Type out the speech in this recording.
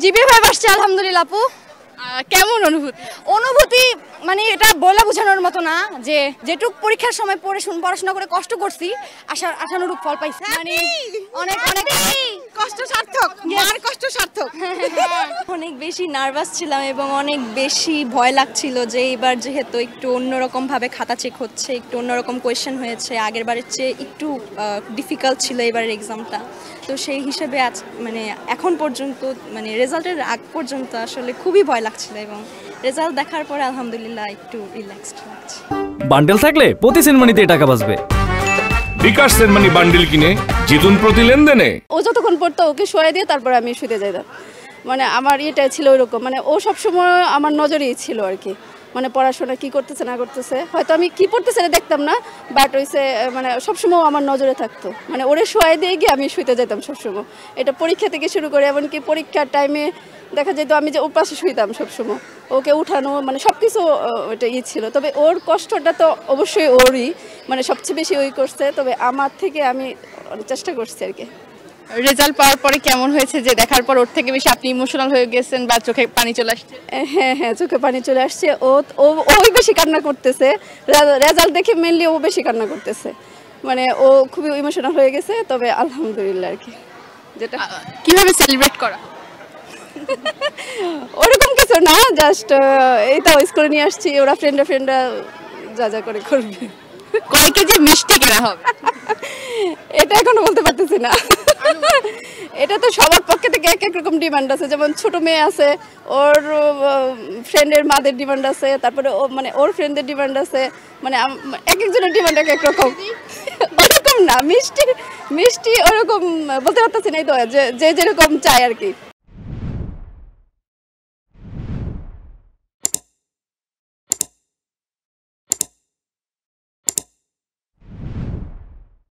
GPA vibe আসছে আলহামদুলিল্লাহ আপু। কেমন অনুভূতি? অনুভূতি মানে এটা বলে বোঝানোর মতো না, যে যেটুক পরীক্ষার সময় পড়াশোনা করে কষ্ট করছি আশানুরূপ ফল পাইছি। মানে অনেক অনেক কষ্ট সার্থক, মার কষ্ট সার্থক। অনেক বেশি নার্ভাস ছিলাম এবং অনেক বেশি ভয় লাগছিল যে এবার যেহেতু একটু অন্যরকম ভাবে খাতা চেক হচ্ছে, একটু অন্যরকম কোয়েশ্চেন হয়েছে, আগের বারের চেয়ে একটু ডিফিকাল্ট ছিল এবারের এক্সামটা। তো সেই হিসেবে আজ মানে এখন পর্যন্ত মানে রেজাল্টের আগ পর্যন্ত আসলে খুবই ভয় লাগছিল এবং রেজাল্ট দেখার পরে আলহামদুলিল্লাহ একটু রিল্যাক্সড লাগছে। বান্ডেল থাকলে প্রতি সেনমানিতে টাকা বাঁচবে। বিকাশ সেনমানি বান্ডেল কিনে জিতুন প্রতি লেনদেনে। ও যতক্ষণ পড়তো ওকে শোয়া দিয়ে তারপরে আমি শুতে যাইতাম। মানে আমার ইয়েটাই ছিল ওইরকম, মানে ও সবসময় আমার নজরেই ছিল আর কি। মানে পড়াশোনা কি করতেছে না করতেছে, হয়তো আমি কি পড়তেছে দেখতাম না, বাট হইছে মানে সবসময় আমার নজরে থাকতো। মানে ওরে শোয়াই দিয়ে গিয়ে আমি শুতে যেতাম সবসময়। এটা পরীক্ষা থেকে শুরু করে এমনকি পরীক্ষার টাইমে দেখা যেত আমি যে ওর পাশে শুইতাম সবসময়, ওকে উঠানো মানে সব কিছু ওটা ইয়ে ছিল। তবে ওর কষ্টটা তো অবশ্যই ওরই, মানে সবচেয়ে বেশি ওই করছে। তবে আমার থেকে আমি চেষ্টা করছি আর কি। রেজাল্ট পাওয়ার পরে কেমন হয়েছে যে দেখার পর ওর থেকে বেশি আপনি ইমোশনাল হয়ে গেছেন বা চোখে পানি চলে আসছে? হ্যাঁ হ্যাঁ, চোখে পানি চলে আসছে। ওই বেশি কান্না করতেছে, রেজাল্ট দেখে মেনলি ও বেশি কান্না করতেছে। মানে ও খুবই ইমোশনাল হয়ে গেছে। তবে আলহামদুলিল্লাহ আর কি। যেটা কিভাবে সেলিব্রেট করা? ওরকম কিছু না, জাস্ট এই তো স্কুলে নিয়ে আসছি, ওরা ফ্রেন্ডরা যা যা করে করবে। কয় কেজি মিষ্টি কেনা হবে এটা এখনো বলতে পারতেছি না। এটা তো সবার পক্ষে থেকে এক এক রকম ডিমান্ড আছে। যেমন ছোট মেয়ে আছে, ওর ফ্রেন্ডের মাদের ডিমান্ড আছে, তারপরে ও মানে ওর ফ্রেন্ডের ডিমান্ড আছে। মানে এক একজনের ডিমান্ড এক এক রকম। ওরকম না, মিষ্টি ওরকম বলতে পারতেছি না, এই তো যে যেরকম চায় আর কি।